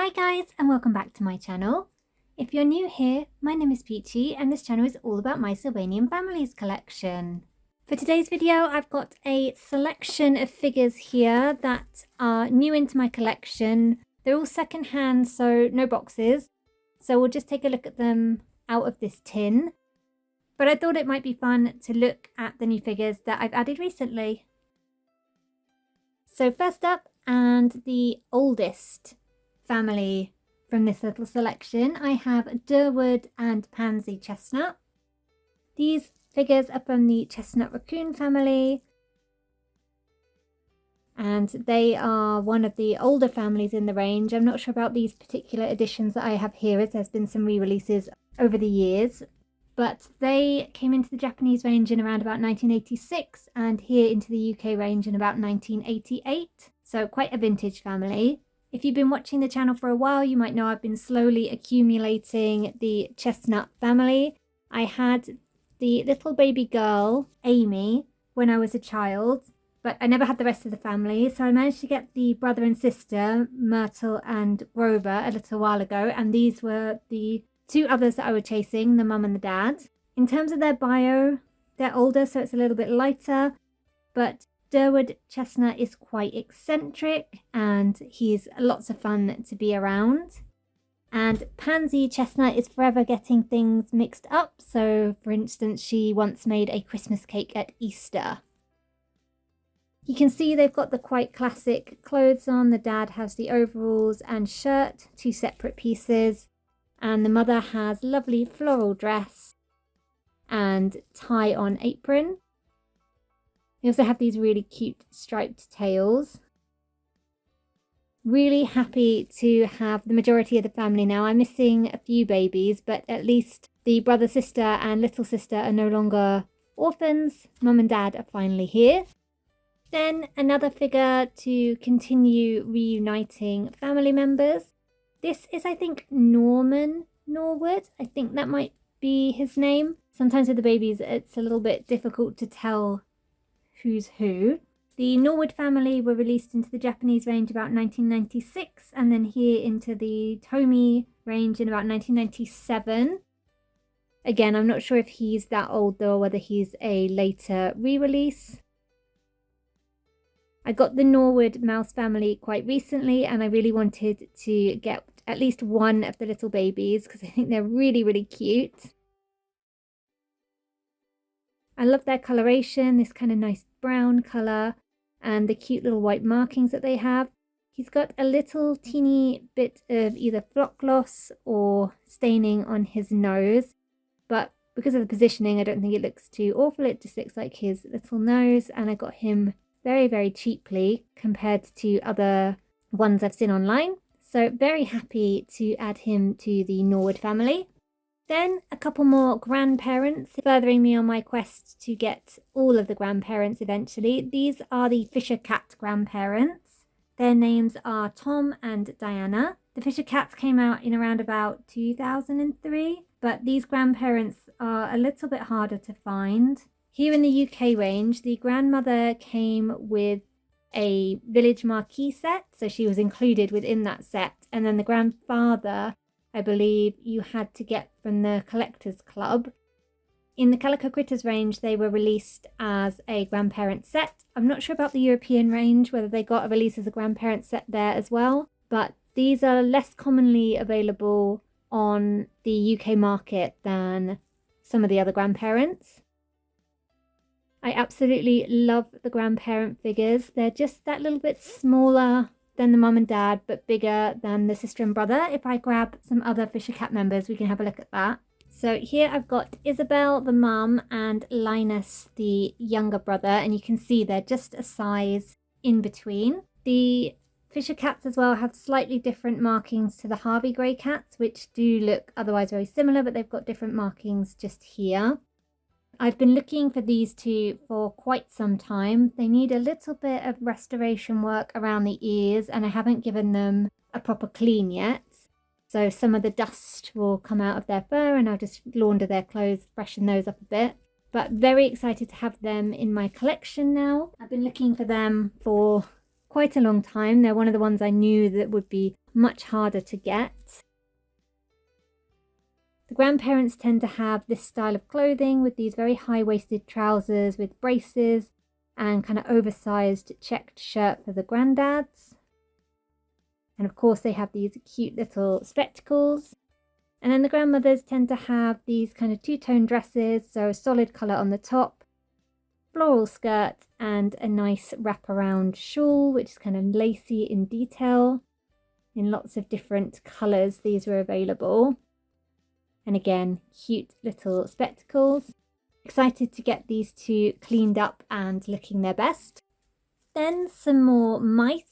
Hi guys, and welcome back to my channel. If you're new here, my name is Peachy and this channel is all about my Sylvanian Families collection. For today's video, I've got a selection of figures here that are new into my collection. They're all secondhand, so no boxes. So we'll just take a look at them out of this tin. But I thought it might be fun to look at the new figures that I've added recently. So first up, and the oldest family from this little selection, I have Norwood and Pansy Chestnut. These figures are from the Chestnut raccoon family, and they are one of the older families in the range. I'm not sure about these particular editions that I have here, as there's been some re-releases over the years, but they came into the Japanese range in around about 1986 and here into the UK range in about 1988, so quite a vintage family. If you've been watching the channel for a while, you might know I've been slowly accumulating the Chestnut family. I had the little baby girl, Amy, when I was a child, but I never had the rest of the family. So I managed to get the brother and sister, Myrtle and Grover, a little while ago. And these were the two others that I was chasing, the mum and the dad. In terms of their bio, they're older, so it's a little bit lighter, but Norwood Chestnut is quite eccentric and he's lots of fun to be around. And Pansy Chestnut is forever getting things mixed up. So for instance, she once made a Christmas cake at Easter. You can see they've got the quite classic clothes on. The dad has the overalls and shirt, two separate pieces. And the mother has lovely floral dress and tie on apron. They also have these really cute striped tails. Really happy to have the majority of the family now. I'm missing a few babies, but at least the brother, sister and little sister are no longer orphans. Mum and dad are finally here. Then another figure to continue reuniting family members. This is, I think, Norwood. I think that might be his name. Sometimes with the babies, it's a little bit difficult to tell who's who. The Norwood family were released into the Japanese range about 1996 and then here into the Tomy range in about 1997. Again, I'm not sure if he's that old though, or whether he's a later re-release. I got the Norwood mouse family quite recently and I really wanted to get at least one of the little babies because I think they're really, really cute. I love their coloration, this kind of nice brown colour and the cute little white markings that they have. He's got a little teeny bit of either flock gloss or staining on his nose, but because of the positioning I don't think it looks too awful. It just looks like his little nose, and I got him very, very cheaply compared to other ones I've seen online. So very happy to add him to the Norwood family. Then a couple more grandparents, furthering me on my quest to get all of the grandparents eventually. These are the Fisher Cat grandparents. Their names are Tom and Diana. The Fisher Cats came out in around about 2003, but these grandparents are a little bit harder to find. Here in the UK range, the grandmother came with a village marquee set, so she was included within that set, and then the grandfather, I believe, you had to get from the Collectors Club. In the Calico Critters range, they were released as a grandparent set. I'm not sure about the European range, whether they got a release as a grandparent set there as well, but these are less commonly available on the UK market than some of the other grandparents. I absolutely love the grandparent figures. They're just that little bit smaller than the mum and dad, but bigger than the sister and brother. If I grab some other Fisher Cat members, we can have a look at that. So here I've got Isabel, the mum, and Linus, the younger brother, and you can see they're just a size in between. The Fisher Cats as well have slightly different markings to the Harvey Grey Cats, which do look otherwise very similar, but they've got different markings just here. I've been looking for these two for quite some time. They need a little bit of restoration work around the ears and I haven't given them a proper clean yet. So some of the dust will come out of their fur and I'll just launder their clothes, freshen those up a bit. But very excited to have them in my collection now. I've been looking for them for quite a long time. They're one of the ones I knew that would be much harder to get. The grandparents tend to have this style of clothing with these very high-waisted trousers with braces and kind of oversized checked shirt for the granddads. And of course they have these cute little spectacles. And then the grandmothers tend to have these kind of two-tone dresses, so a solid colour on the top, floral skirt and a nice wraparound shawl, which is kind of lacy in detail. In lots of different colours these were available. And again, cute little spectacles. Excited to get these two cleaned up and looking their best. Then some more mice.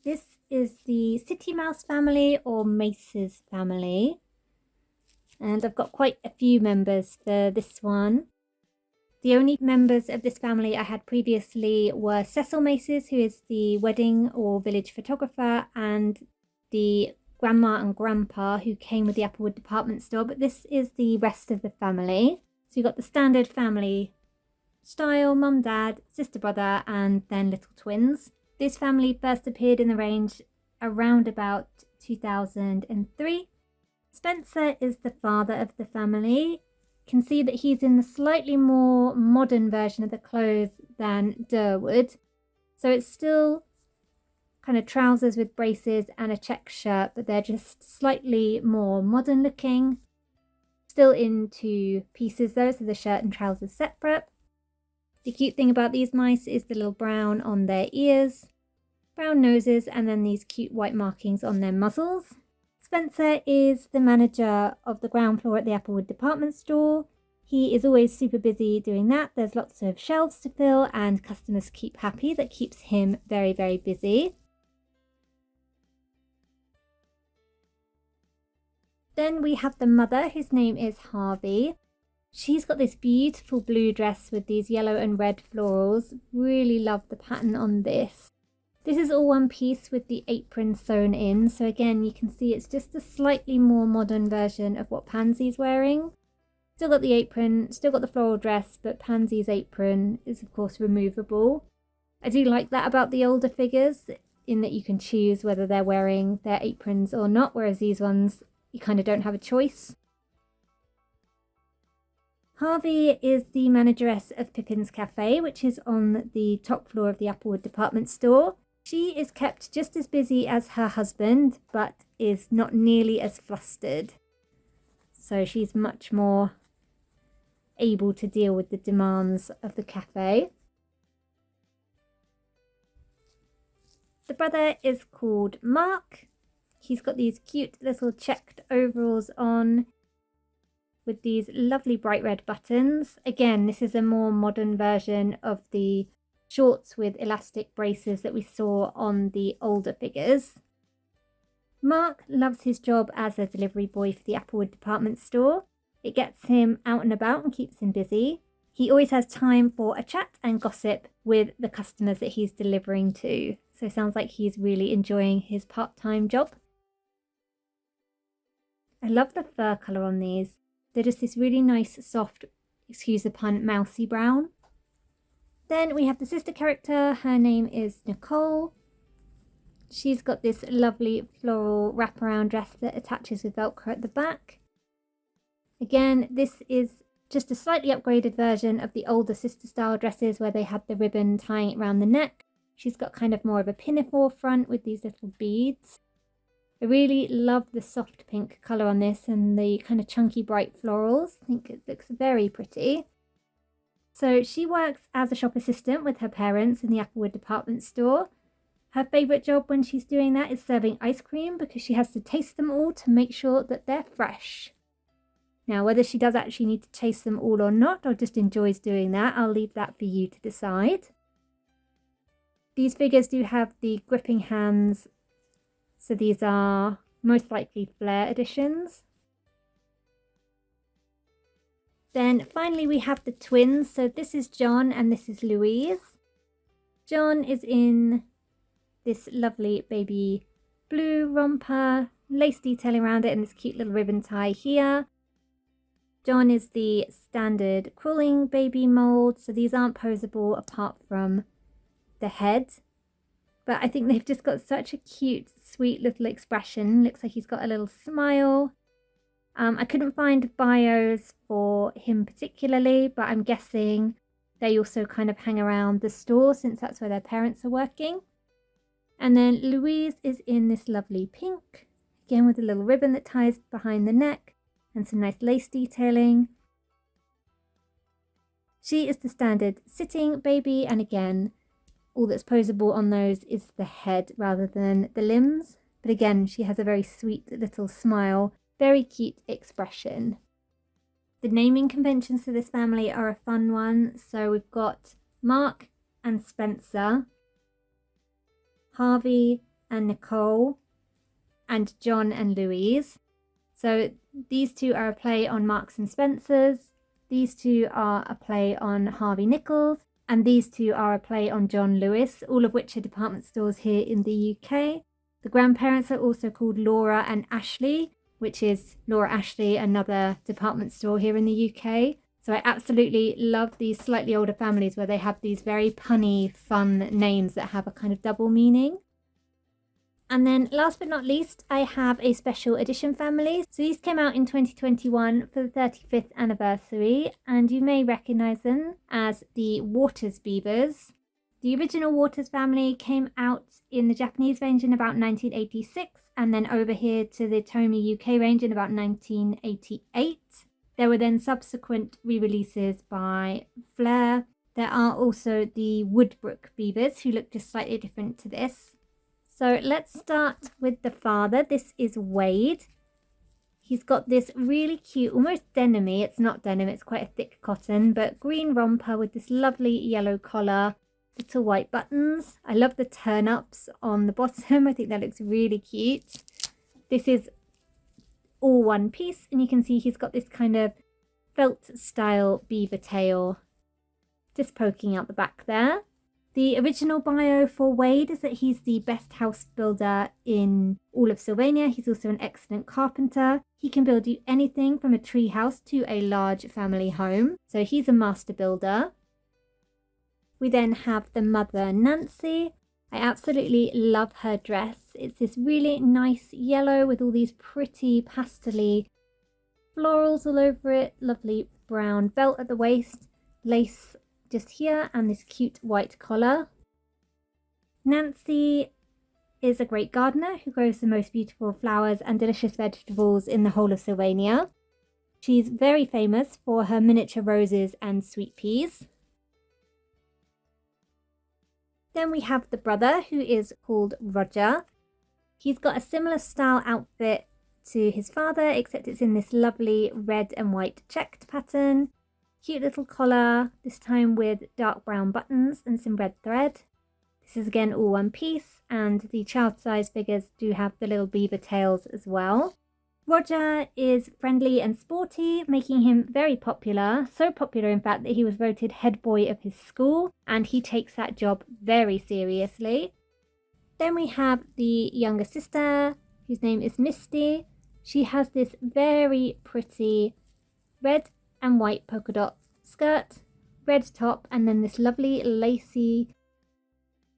This is the city mouse family or mace's family. And I've got quite a few members for this one. The only members of this family I had previously were Cecil Maces, who is the wedding or village photographer, and the grandma and grandpa who came with the Applewood department store, but this is the rest of the family. So you've got the standard family style, mum, dad, sister, brother, and then little twins. This family first appeared in the range around about 2003. Spencer is the father of the family. You can see that he's in the slightly more modern version of the clothes than Durwood. So it's still kind of trousers with braces and a check shirt, but they're just slightly more modern looking. Still in two pieces though, so the shirt and trousers separate. The cute thing about these mice is the little brown on their ears, brown noses, and then these cute white markings on their muzzles. Spencer is the manager of the ground floor at the Applewood department store. He is always super busy doing that. There's lots of shelves to fill and customers keep happy. That keeps him very, very busy. Then we have the mother, whose name is Harvey. She's got this beautiful blue dress with these yellow and red florals. Really love the pattern on this. This is all one piece with the apron sewn in. So again, you can see it's just a slightly more modern version of what Pansy's wearing. Still got the apron, still got the floral dress, but Pansy's apron is of course removable. I do like that about the older figures, in that you can choose whether they're wearing their aprons or not, whereas these ones, you kind of don't have a choice. Harvey is the manageress of Pippin's Cafe, which is on the top floor of the Applewood department store. She is kept just as busy as her husband, but is not nearly as flustered. So she's much more able to deal with the demands of the cafe. The brother is called Mark. He's got these cute little checked overalls on with these lovely bright red buttons. Again, this is a more modern version of the shorts with elastic braces that we saw on the older figures. Mark loves his job as a delivery boy for the Applewood department store. It gets him out and about and keeps him busy. He always has time for a chat and gossip with the customers that he's delivering to. So it sounds like he's really enjoying his part-time job. I love the fur colour on these. They're just this really nice, soft, excuse the pun, mousy brown. Then we have the sister character. Her name is Nicole. She's got this lovely floral wraparound dress that attaches with Velcro at the back. Again, this is just a slightly upgraded version of the older sister style dresses where they had the ribbon tying it around the neck. She's got kind of more of a pinafore front with these little beads. I really love the soft pink colour on this and the kind of chunky bright florals. I think it looks very pretty. So she works as a shop assistant with her parents in the Applewood department store. Her favourite job when she's doing that is serving ice cream because she has to taste them all to make sure that they're fresh. Now, whether she does actually need to taste them all or not, or just enjoys doing that, I'll leave that for you to decide. These figures do have the gripping hands, so these are most likely Flair editions. Then finally we have the twins. So this is John and this is Louise. John is in this lovely baby blue romper, lace detailing around it and this cute little ribbon tie here. John is the standard crawling baby mould, so these aren't posable apart from the head. But I think they've just got such a cute, sweet little expression. Looks like he's got a little smile. I couldn't find bios for him particularly, but I'm guessing they also kind of hang around the store since that's where their parents are working. And then Louise is in this lovely pink, again with a little ribbon that ties behind the neck and some nice lace detailing. She is the standard sitting baby, and again, all that's posable on those is the head rather than the limbs. But again, she has a very sweet little smile, very cute expression. The naming conventions for this family are a fun one. So we've got Mark and Spencer, Harvey and Nicole, and John and Louise. So these two are a play on Marks and Spencers. These two are a play on Harvey Nichols. And these two are a play on John Lewis, all of which are department stores here in the UK. The grandparents are also called Laura and Ashley, which is Laura Ashley, another department store here in the UK. So I absolutely love these slightly older families where they have these very punny, fun names that have a kind of double meaning. And then last but not least, I have a special edition family. So these came out in 2021 for the 35th anniversary, and you may recognise them as the Waters beavers. The original Waters family came out in the Japanese range in about 1986, and then over here to the Tomy UK range in about 1988. There were then subsequent re-releases by Flair. There are also the Woodbrook beavers, who look just slightly different to this. So let's start with the father. This is Wade. He's got this really cute, almost denim-y. It's not denim, it's quite a thick cotton, but green romper with this lovely yellow collar, little white buttons. I love the turn-ups on the bottom. I think that looks really cute. This is all one piece, and you can see he's got this kind of felt style beaver tail just poking out the back there. The original bio for Wade is that he's the best house builder in all of Sylvania. He's also an excellent carpenter. He can build you anything from a tree house to a large family home. So he's a master builder. We then have the mother, Nancy. I absolutely love her dress. It's this really nice yellow with all these pretty pastel-y florals all over it. Lovely brown belt at the waist, lace just here, and this cute white collar. Nancy is a great gardener who grows the most beautiful flowers and delicious vegetables in the whole of Sylvania. She's very famous for her miniature roses and sweet peas. Then we have the brother, who is called Roger. He's got a similar style outfit to his father, except it's in this lovely red and white checked pattern. Cute little collar, this time with dark brown buttons and some red thread. This is again all one piece, and the child size figures do have the little beaver tails as well. Roger is friendly and sporty, making him very popular. So popular, in fact, that he was voted head boy of his school, and he takes that job very seriously. Then we have the younger sister, whose name is Misty. She has this very pretty red and white polka dot skirt, red top, and then this lovely lacy,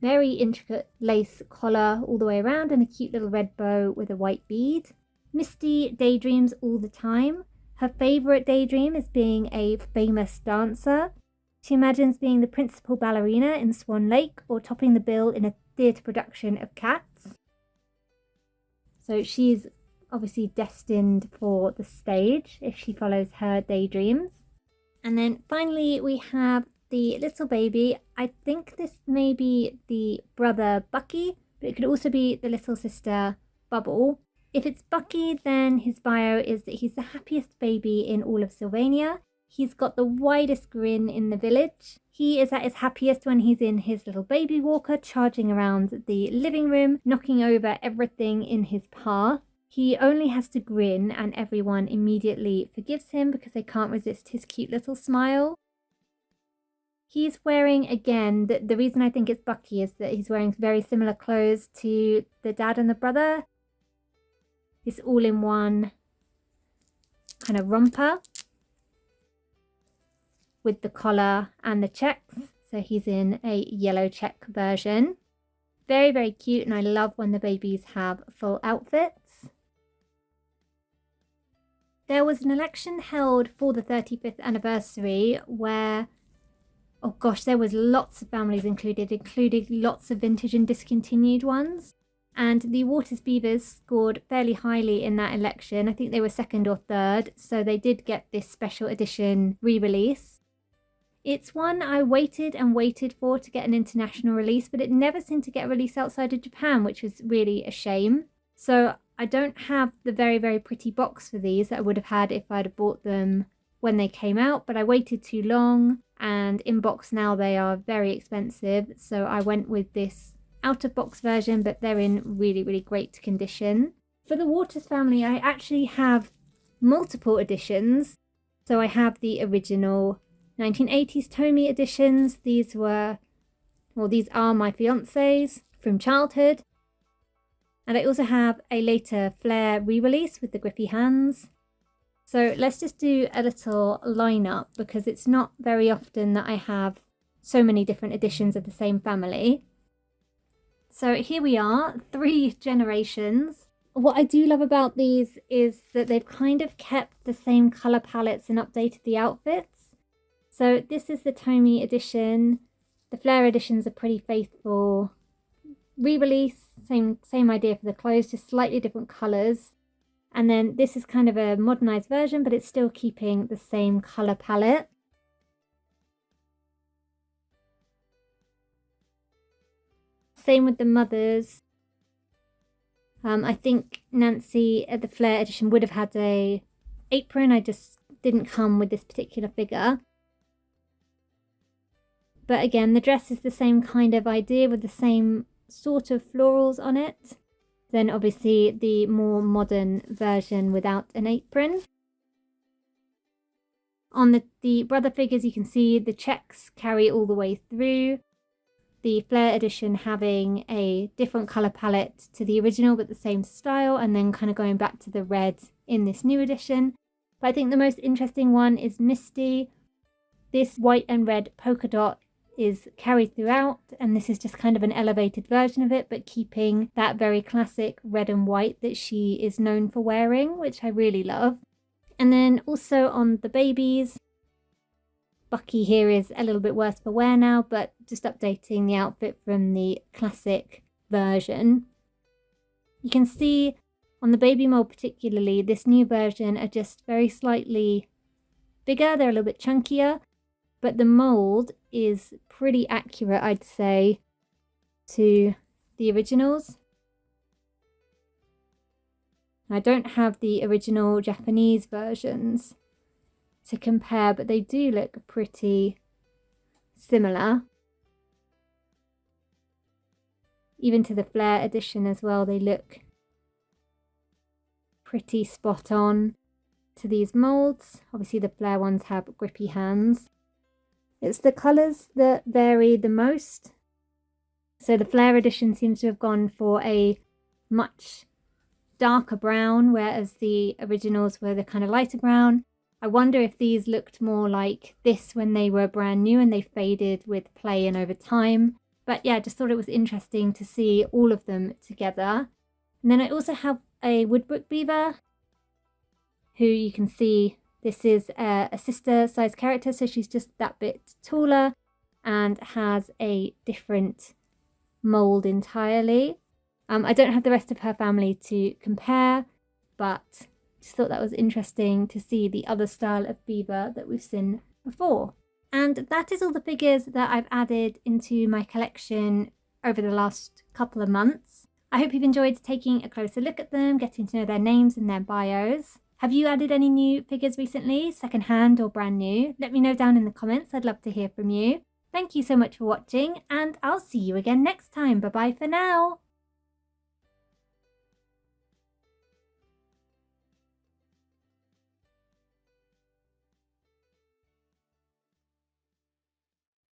very intricate lace collar all the way around, and a cute little red bow with a white bead. Misty daydreams all the time. Her favourite daydream is being a famous dancer. She imagines being the principal ballerina in Swan Lake or topping the bill in a theatre production of Cats. So she's obviously destined for the stage if she follows her daydreams. And then finally we have the little baby. I think this may be the brother Bucky, but it could also be the little sister Bubble. If it's Bucky, then his bio is that he's the happiest baby in all of Sylvania. He's got the widest grin in the village. He is at his happiest when he's in his little baby walker, charging around the living room, knocking over everything in his path. He only has to grin and everyone immediately forgives him because they can't resist his cute little smile. He's wearing, again, the reason I think it's Bucky is that he's wearing very similar clothes to the dad and the brother. This all-in-one kind of romper with the collar and the checks. So he's in a yellow check version. Very, very cute, and I love when the babies have full outfits. There was an election held for the 35th anniversary where, oh gosh, there was lots of families included, including lots of vintage and discontinued ones. And the Waters Beavers scored fairly highly in that election. I think they were second or third, so they did get this special edition re-release. It's one I waited and waited for to get an international release, but it never seemed to get released outside of Japan, which was really a shame. So I don't have the very, very pretty box for these that I would have had if I'd have bought them when they came out, but I waited too long, and in box now they are very expensive, so I went with this out of box version, but they're in really, really great condition. For the Waters family, I actually have multiple editions. So I have the original 1980s Tomy editions. These are my fiance's from childhood. And I also have a later Flair re-release with the grippy hands. So let's just do a little lineup, because it's not very often that I have so many different editions of the same family. So here we are, 3 generations. What I do love about these is that they've kind of kept the same colour palettes and updated the outfits. So this is the Tomy edition. The Flair editions are pretty faithful. Re-release, same idea for the clothes, just slightly different colours. And then this is kind of a modernised version, but it's still keeping the same colour palette. Same with the mothers. I think Nancy at the Flair edition would have had a apron. I just didn't come with this particular figure. But again, the dress is the same kind of idea with the same sort of florals on it. Then obviously the more modern version without an apron. On the brother figures, you can see the checks carry all the way through. The Flair edition having a different colour palette to the original, but the same style, and then kind of going back to the red in this new edition. But I think the most interesting one is Misty. This white and red polka dot is carried throughout, and this is just kind of an elevated version of it, but keeping that very classic red and white that she is known for wearing, which I really love. And then also on the babies, Bucky here is a little bit worse for wear now, but just updating the outfit from the classic version. You can see on the baby mold particularly, this new version are just very slightly bigger, they're a little bit chunkier, but the mold is pretty accurate, I'd say, to the originals. I don't have the original Japanese versions to compare, but they do look pretty similar. Even to the Flair edition as well, they look pretty spot on to these molds. Obviously the Flair ones have grippy hands. It's the colours that vary the most. So the Flair edition seems to have gone for a much darker brown, whereas the originals were the kind of lighter brown. I wonder if these looked more like this when they were brand new and they faded with play and over time. But yeah, just thought it was interesting to see all of them together. And then I also have a Woodbrook beaver, who you can see this is a sister size character, so she's just that bit taller and has a different mold entirely. I don't have the rest of her family to compare, but just thought that was interesting to see the other style of beaver that we've seen before. And that is all the figures that I've added into my collection over the last couple of months. I hope you've enjoyed taking a closer look at them, getting to know their names and their bios. Have you added any new figures recently, secondhand or brand new? Let me know down in the comments, I'd love to hear from you. Thank you so much for watching, and I'll see you again next time. Bye bye for now.